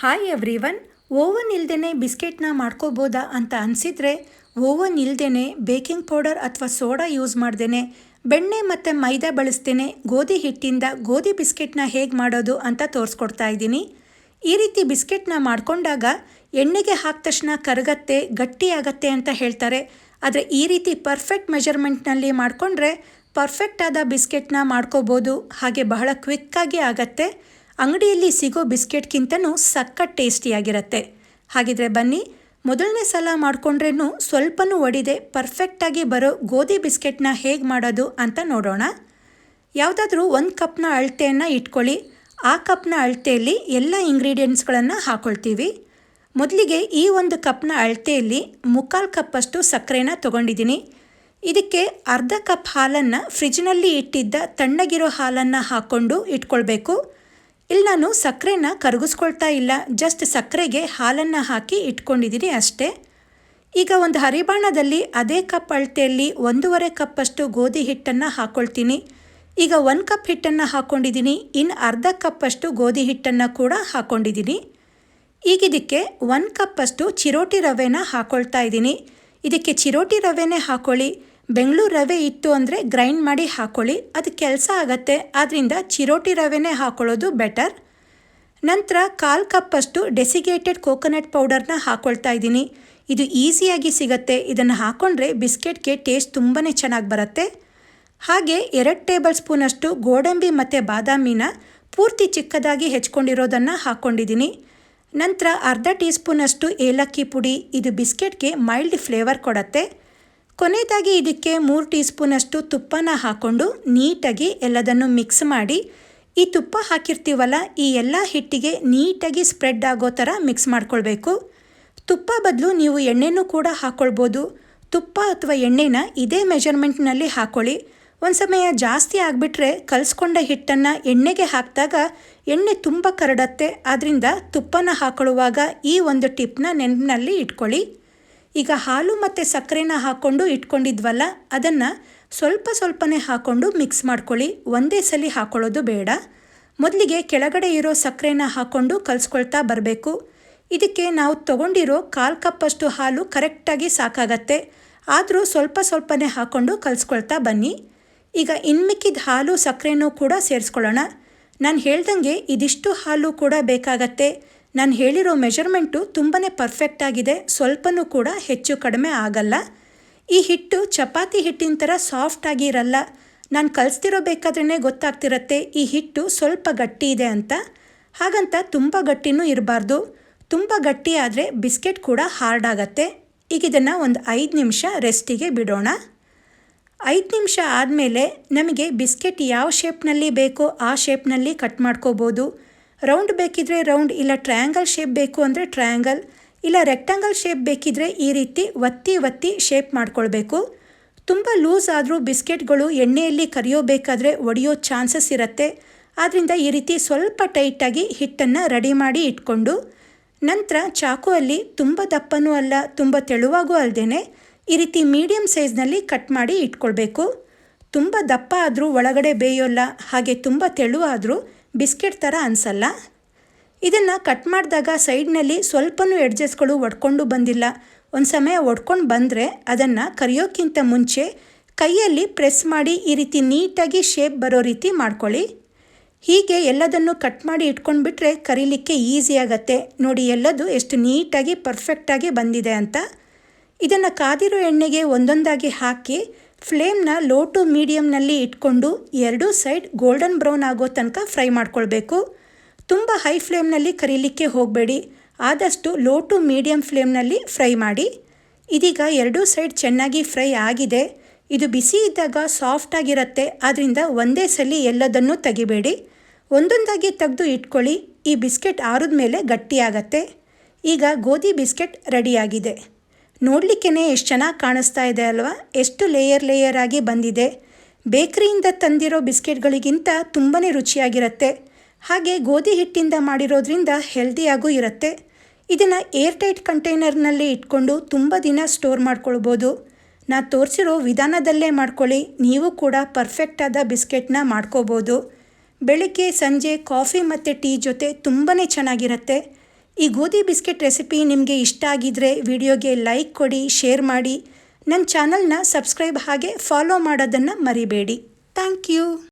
Hi everyone. Oven ಇಲ್ದೇ ಬಿಸ್ಕೆಟ್ನ ಮಾಡ್ಕೋಬೋದಾ ಅಂತ ಅನಿಸಿದರೆ oven ಇಲ್ದೇ ಬೇಕಿಂಗ್ ಪೌಡರ್ ಅಥವಾ ಸೋಡಾ ಯೂಸ್ ಮಾಡ್ದೇ ಬೆಣ್ಣೆ ಮತ್ತು ಮೈದಾ ಬಳಸ್ದೇ ಗೋಧಿ ಹಿಟ್ಟಿಂದ ಗೋಧಿ ಬಿಸ್ಕೆಟ್ನ ಹೇಗೆ ಮಾಡೋದು ಅಂತ ತೋರಿಸ್ಕೊಡ್ತಾ ಇದ್ದೀನಿ. ಈ ರೀತಿ ಬಿಸ್ಕೆಟ್ನ ಮಾಡಿಕೊಂಡಾಗ ಎಣ್ಣೆಗೆ ಹಾಕಿದ ತಕ್ಷಣ ಕರಗತ್ತೆ, ಗಟ್ಟಿಯಾಗತ್ತೆ ಅಂತ ಹೇಳ್ತಾರೆ. ಆದರೆ ಈ ರೀತಿ ಪರ್ಫೆಕ್ಟ್ ಮೆಜರ್ಮೆಂಟ್ನಲ್ಲಿ ಮಾಡಿಕೊಂಡ್ರೆ ಪರ್ಫೆಕ್ಟ್ ಆದ ಬಿಸ್ಕೆಟ್ನ ಮಾಡ್ಕೋಬೋದು. ಹಾಗೆ ಬಹಳ ಕ್ವಿಕ್ಕಾಗಿ ಆಗತ್ತೆ. ಅಂಗಡಿಯಲ್ಲಿ ಸಿಗೋ ಬಿಸ್ಕೆಟ್ಗಿಂತನೂ ಸಖತ್ ಟೇಸ್ಟಿಯಾಗಿರುತ್ತೆ. ಹಾಗಿದ್ರೆ ಬನ್ನಿ, ಮೊದಲನೇ ಸಲ ಮಾಡಿಕೊಂಡ್ರೇನು ಸ್ವಲ್ಪನೂ ಒಡಿದೆ ಪರ್ಫೆಕ್ಟಾಗಿ ಬರೋ ಗೋಧಿ ಬಿಸ್ಕೆಟ್ನ ಹೇಗೆ ಮಾಡೋದು ಅಂತ ನೋಡೋಣ. ಯಾವುದಾದ್ರೂ ಒಂದು ಕಪ್ನ ಅಳತೆಯನ್ನು ಇಟ್ಕೊಳ್ಳಿ. ಆ ಕಪ್ನ ಅಳತೆಯಲ್ಲಿ ಎಲ್ಲ ಇಂಗ್ರೀಡಿಯೆಂಟ್ಸ್ಗಳನ್ನು ಹಾಕ್ಕೊಳ್ತೀವಿ. ಮೊದಲಿಗೆ ಈ ಒಂದು ಕಪ್ನ ಅಳತೆಯಲ್ಲಿ 3/4 ಕಪ್ಪಷ್ಟು ಸಕ್ಕರೆನ ತೊಗೊಂಡಿದ್ದೀನಿ. ಇದಕ್ಕೆ ಅರ್ಧ ಕಪ್ ಹಾಲನ್ನು ಫ್ರಿಜ್ನಲ್ಲಿ ಇಟ್ಟಿದ್ದ ತಣ್ಣಗಿರೋ ಹಾಲನ್ನು ಹಾಕ್ಕೊಂಡು ಇಟ್ಕೊಳ್ಬೇಕು. ಇಲ್ಲಿ ನಾನು ಸಕ್ಕರೆನ ಕರಗಿಸ್ಕೊಳ್ತಾ ಇಲ್ಲ, ಜಸ್ಟ್ ಸಕ್ಕರೆಗೆ ಹಾಲನ್ನು ಹಾಕಿ ಇಟ್ಕೊಂಡಿದ್ದೀನಿ ಅಷ್ಟೇ. ಈಗ ಒಂದು ಹರಿಬಾಣದಲ್ಲಿ ಅದೇ ಕಪ್ ಅಳತೆಯಲ್ಲಿ 1.5 ಕಪ್ಪಷ್ಟು ಗೋಧಿ ಹಿಟ್ಟನ್ನು ಹಾಕ್ಕೊಳ್ತೀನಿ. ಈಗ 1 ಕಪ್ ಹಿಟ್ಟನ್ನು ಹಾಕ್ಕೊಂಡಿದ್ದೀನಿ, ಇನ್ನು ಅರ್ಧ ಕಪ್ಪಷ್ಟು ಗೋಧಿ ಹಿಟ್ಟನ್ನು ಕೂಡ ಹಾಕ್ಕೊಂಡಿದ್ದೀನಿ. ಈಗ ಇದಕ್ಕೆ 1 ಕಪ್ಪಷ್ಟು ಚಿರೋಟಿ ರವೆನ ಹಾಕ್ಕೊಳ್ತಾ ಇದ್ದೀನಿ. ಇದಕ್ಕೆ ಚಿರೋಟಿ ರವೆನೇ ಹಾಕ್ಕೊಳ್ಳಿ. ಬೆಂಗಳೂರು ರವೆ ಇತ್ತು ಅಂದರೆ ಗ್ರೈಂಡ್ ಮಾಡಿ ಹಾಕ್ಕೊಳ್ಳಿ, ಅದು ಕೆಲಸ ಆಗುತ್ತೆ. ಆದ್ದರಿಂದ ಚಿರೋಟಿ ರವೆನೇ ಹಾಕ್ಕೊಳ್ಳೋದು ಬೆಟರ್. ನಂತರ 1/4 ಕಪ್ಪಷ್ಟು ಡೆಸಿಗೇಟೆಡ್ ಕೋಕೋನಟ್ ಪೌಡರ್ನ ಹಾಕ್ಕೊಳ್ತಾ ಇದ್ದೀನಿ. ಇದು ಈಸಿಯಾಗಿ ಸಿಗುತ್ತೆ. ಇದನ್ನು ಹಾಕ್ಕೊಂಡ್ರೆ ಬಿಸ್ಕೆಟ್ಗೆ ಟೇಸ್ಟ್ ತುಂಬಾ ಚೆನ್ನಾಗಿ ಬರುತ್ತೆ. ಹಾಗೆ 2 ಟೇಬಲ್ ಸ್ಪೂನಷ್ಟು ಗೋಡಂಬಿ ಮತ್ತು ಬಾದಾಮಿನ ಪೂರ್ತಿ ಚಿಕ್ಕದಾಗಿ ಹೆಚ್ಕೊಂಡಿರೋದನ್ನು ಹಾಕ್ಕೊಂಡಿದ್ದೀನಿ. ನಂತರ ಅರ್ಧ ಟೀ ಸ್ಪೂನಷ್ಟು ಏಲಕ್ಕಿ ಪುಡಿ, ಇದು ಬಿಸ್ಕೆಟ್ಗೆ ಮೈಲ್ಡ್ ಫ್ಲೇವರ್ ಕೊಡುತ್ತೆ. ಕೊನೆಯದಾಗಿ ಇದಕ್ಕೆ 3 ಟೀ ಸ್ಪೂನಷ್ಟು ತುಪ್ಪನ ಹಾಕ್ಕೊಂಡು ನೀಟಾಗಿ ಎಲ್ಲದನ್ನು ಮಿಕ್ಸ್ ಮಾಡಿ, ಈ ತುಪ್ಪ ಹಾಕಿರ್ತೀವಲ್ಲ ಈ ಎಲ್ಲ ಹಿಟ್ಟಿಗೆ ನೀಟಾಗಿ ಸ್ಪ್ರೆಡ್ ಆಗೋ ಥರ ಮಿಕ್ಸ್ ಮಾಡ್ಕೊಳ್ಬೇಕು. ತುಪ್ಪ ಬದಲು ನೀವು ಎಣ್ಣೆನೂ ಕೂಡ ಹಾಕ್ಕೊಳ್ಬೋದು. ತುಪ್ಪ ಅಥವಾ ಎಣ್ಣೆನ ಇದೇ ಮೆಜರ್ಮೆಂಟ್ನಲ್ಲಿ ಹಾಕ್ಕೊಳ್ಳಿ. ಒಂದು ಸಮಯ ಜಾಸ್ತಿ ಆಗಿಬಿಟ್ರೆ ಕಲಿಸ್ಕೊಂಡ ಹಿಟ್ಟನ್ನು ಎಣ್ಣೆಗೆ ಹಾಕಿದಾಗ ಎಣ್ಣೆ ತುಂಬ ಕರಡತ್ತೆ. ಆದ್ದರಿಂದ ತುಪ್ಪನ ಹಾಕೊಳ್ಳುವಾಗ ಈ ಒಂದು ಟಿಪ್ನ ನೆನಪಿನಲ್ಲಿ ಇಟ್ಕೊಳ್ಳಿ. ಈಗ ಹಾಲು ಮತ್ತು ಸಕ್ಕರೆನ ಹಾಕ್ಕೊಂಡು ಇಟ್ಕೊಂಡಿದ್ವಲ್ಲ, ಅದನ್ನು ಸ್ವಲ್ಪನೇ ಹಾಕ್ಕೊಂಡು ಮಿಕ್ಸ್ ಮಾಡ್ಕೊಳ್ಳಿ. ಒಂದೇ ಸಲ ಹಾಕ್ಕೊಳ್ಳೋದು ಬೇಡ. ಮೊದಲಿಗೆ ಕೆಳಗಡೆ ಇರೋ ಸಕ್ಕರೆನ ಹಾಕ್ಕೊಂಡು ಕಲಿಸ್ಕೊಳ್ತಾ ಬರಬೇಕು. ಇದಕ್ಕೆ ನಾವು ತೊಗೊಂಡಿರೋ 1/4 ಕಪ್ಪಷ್ಟು ಹಾಲು ಕರೆಕ್ಟಾಗಿ ಸಾಕಾಗತ್ತೆ. ಆದರೂ ಸ್ವಲ್ಪನೇ ಹಾಕ್ಕೊಂಡು ಕಲಿಸ್ಕೊಳ್ತಾ ಬನ್ನಿ. ಈಗ ಇನ್ಮಿಕ್ಕಿದ ಹಾಲು ಸಕ್ಕರೆನೂ ಕೂಡ ಸೇರಿಸ್ಕೊಳ್ಳೋಣ. ನಾನು ಹೇಳ್ದಂಗೆ ಇದಿಷ್ಟು ಹಾಲು ಕೂಡ ಬೇಕಾಗತ್ತೆ. ನಾನು ಹೇಳಿರೋ ಮೆಜರ್ಮೆಂಟು ತುಂಬಾ ಪರ್ಫೆಕ್ಟ್ ಆಗಿದೆ, ಸ್ವಲ್ಪನೂ ಕೂಡ ಹೆಚ್ಚು ಕಡಿಮೆ ಆಗಲ್ಲ. ಈ ಹಿಟ್ಟು ಚಪಾತಿ ಹಿಟ್ಟಿನ ಥರ ಸಾಫ್ಟಾಗಿ ಇರಲ್ಲ. ನಾನು ಕಲಿಸ್ತಿರೋಬೇಕಾದ್ರೇ ಗೊತ್ತಾಗ್ತಿರತ್ತೆ ಈ ಹಿಟ್ಟು ಸ್ವಲ್ಪ ಗಟ್ಟಿ ಇದೆ ಅಂತ. ಹಾಗಂತ ತುಂಬ ಗಟ್ಟಿನೂ ಇರಬಾರ್ದು. ತುಂಬ ಗಟ್ಟಿ ಆದರೆ ಬಿಸ್ಕೆಟ್ ಕೂಡ ಹಾರ್ಡ್ ಆಗತ್ತೆ. ಈಗ ಇದನ್ನು ಒಂದು 5 ನಿಮಿಷ ರೆಸ್ಟಿಗೆ ಬಿಡೋಣ. 5 ನಿಮಿಷ ಆದಮೇಲೆ ನಮಗೆ ಬಿಸ್ಕೆಟ್ ಯಾವ ಶೇಪ್ನಲ್ಲಿ ಬೇಕೋ ಆ ಶೇಪ್ನಲ್ಲಿ ಕಟ್ ಮಾಡ್ಕೋಬೋದು. ರೌಂಡ್ ಬೇಕಿದ್ರೆ ರೌಂಡ್, ಇಲ್ಲ ಟ್ರಯಾಂಗಲ್ ಶೇಪ್ ಬೇಕು ಅಂದರೆ ಟ್ರಯಾಂಗಲ್, ಇಲ್ಲ ರೆಕ್ಟಾಂಗಲ್ ಶೇಪ್ ಬೇಕಿದ್ರೆ ಈ ರೀತಿ ಒತ್ತಿ ಶೇಪ್ ಮಾಡ್ಕೊಳ್ಬೇಕು. ತುಂಬ ಲೂಸ್ ಆದರೂ ಬಿಸ್ಕೆಟ್ಗಳು ಎಣ್ಣೆಯಲ್ಲಿ ಕರಿಯೋಬೇಕಾದ್ರೆ ಒಡೆಯೋ ಚಾನ್ಸಸ್ ಇರುತ್ತೆ. ಆದ್ದರಿಂದ ಈ ರೀತಿ ಸ್ವಲ್ಪ ಟೈಟಾಗಿ ಹಿಟ್ಟನ್ನು ರೆಡಿ ಮಾಡಿ ಇಟ್ಕೊಂಡು ನಂತರ ಚಾಕುವಲ್ಲಿ ತುಂಬ ದಪ್ಪನೂ ಅಲ್ಲ ತುಂಬ ತೆಳುವಾಗೂ ಅಲ್ಲದೇ ಈ ರೀತಿ ಮೀಡಿಯಮ್ ಸೈಜ್ನಲ್ಲಿ ಕಟ್ ಮಾಡಿ ಇಟ್ಕೊಳ್ಬೇಕು. ತುಂಬ ದಪ್ಪ ಆದರೂ ಒಳಗಡೆ ಬೇಯೋಲ್ಲ, ಹಾಗೆ ತುಂಬ ತೆಳು ಆದರೂ ಬಿಸ್ಕೆಟ್ ಥರ ಅನಿಸಲ್ಲ. ಇದನ್ನು ಕಟ್ ಮಾಡಿದಾಗ ಸೈಡ್ನಲ್ಲಿ ಸ್ವಲ್ಪನೂ ಎಡ್ಜಸ್ಗಳು ಒಡ್ಕೊಂಡು ಬಂದಿಲ್ಲ. ಒಂದು ಸಮಯ ಒಡ್ಕೊಂಡು ಬಂದರೆ ಅದನ್ನು ಕರಿಯೋಕ್ಕಿಂತ ಮುಂಚೆ ಕೈಯಲ್ಲಿ ಪ್ರೆಸ್ ಮಾಡಿ ಈ ರೀತಿ ನೀಟಾಗಿ ಶೇಪ್ ಬರೋ ರೀತಿ ಮಾಡ್ಕೊಳ್ಳಿ. ಹೀಗೆ ಎಲ್ಲದನ್ನು ಕಟ್ ಮಾಡಿ ಇಟ್ಕೊಂಡ್ಬಿಟ್ರೆ ಕರೀಲಿಕ್ಕೆ ಈಸಿ ಆಗುತ್ತೆ. ನೋಡಿ ಎಲ್ಲದು ಎಷ್ಟು ನೀಟಾಗಿ ಪರ್ಫೆಕ್ಟಾಗಿ ಬಂದಿದೆ ಅಂತ. ಇದನ್ನು ಕಾದಿರೋ ಎಣ್ಣೆಗೆ ಒಂದೊಂದಾಗಿ ಹಾಕಿ ಫ್ಲೇಮ್ನ ಲೋ ಟು ಮೀಡಿಯಮ್ನಲ್ಲಿ ಇಟ್ಕೊಂಡು 2 ಸೈಡ್ ಗೋಲ್ಡನ್ ಬ್ರೌನ್ ಆಗೋ ತನಕ ಫ್ರೈ ಮಾಡ್ಕೊಳ್ಬೇಕು. ತುಂಬ ಹೈ ಫ್ಲೇಮ್ನಲ್ಲಿ ಕರೀಲಿಕ್ಕೆ ಹೋಗಬೇಡಿ, ಆದಷ್ಟು ಲೋ ಟು ಮೀಡಿಯಮ್ ಫ್ಲೇಮ್ನಲ್ಲಿ ಫ್ರೈ ಮಾಡಿ. ಇದೀಗ 2 ಸೈಡ್ ಚೆನ್ನಾಗಿ ಫ್ರೈ ಆಗಿದೆ. ಇದು ಬಿಸಿ ಇದ್ದಾಗ ಸಾಫ್ಟಾಗಿರುತ್ತೆ. ಆದ್ದರಿಂದ ಒಂದೇ ಸಲ ಎಲ್ಲದನ್ನು ತೆಗಿಬೇಡಿ, ಒಂದೊಂದಾಗಿ ತೆಗೆದು ಇಟ್ಕೊಳ್ಳಿ. ಈ ಬಿಸ್ಕೆಟ್ ಆರಿದ ಮೇಲೆ ಗಟ್ಟಿಯಾಗತ್ತೆ. ಈಗ ಗೋಧಿ ಬಿಸ್ಕೆಟ್ ರೆಡಿಯಾಗಿದೆ. ನೋಡಲಿಕ್ಕೇ ಎಷ್ಟು ಚೆನ್ನಾಗಿ ಕಾಣಿಸ್ತಾ ಇದೆ ಅಲ್ವಾ? ಎಷ್ಟು ಲೇಯರ್ ಆಗಿ ಬಂದಿದೆ. ಬೇಕರಿಯಿಂದ ತಂದಿರೋ ಬಿಸ್ಕೆಟ್ಗಳಿಗಿಂತ ತುಂಬಾ ರುಚಿಯಾಗಿರುತ್ತೆ. ಹಾಗೆ ಗೋಧಿ ಹಿಟ್ಟಿಂದ ಮಾಡಿರೋದ್ರಿಂದ ಹೆಲ್ದಿಯಾಗೂ ಇರುತ್ತೆ. ಇದನ್ನು ಏರ್ಟೈಟ್ ಕಂಟೈನರ್ನಲ್ಲಿ ಇಟ್ಕೊಂಡು ತುಂಬ ದಿನ ಸ್ಟೋರ್ ಮಾಡ್ಕೊಳ್ಬೋದು. ನಾನು ತೋರಿಸಿರೋ ವಿಧಾನದಲ್ಲೇ ಮಾಡ್ಕೊಳ್ಳಿ. ನೀವು ಕೂಡ ಪರ್ಫೆಕ್ಟಾದ ಬಿಸ್ಕೆಟ್ನ ಮಾಡ್ಕೋಬೋದು. ಬೆಳಗ್ಗೆ ಸಂಜೆ ಕಾಫಿ ಮತ್ತು ಟೀ ಜೊತೆ ತುಂಬಾ ಚೆನ್ನಾಗಿರುತ್ತೆ. ಈ ಗೋಧಿ ಬಿಸ್ಕೆಟ್ ರೆಸಿಪಿ ನಿಮಗೆ ಇಷ್ಟ ಆಗಿದ್ರೆ ವಿಡಿಯೋಗೆ ಲೈಕ್ ಕೊಡಿ, ಶೇರ್ ಮಾಡಿ. ನನ್ನ ಚಾನಲ್ನ ಸಬ್ಸ್ಕ್ರೈಬ್ ಹಾಗೆ ಫಾಲೋ ಮಾಡೋದನ್ನು ಮರಿಬೇಡಿ. Thank you.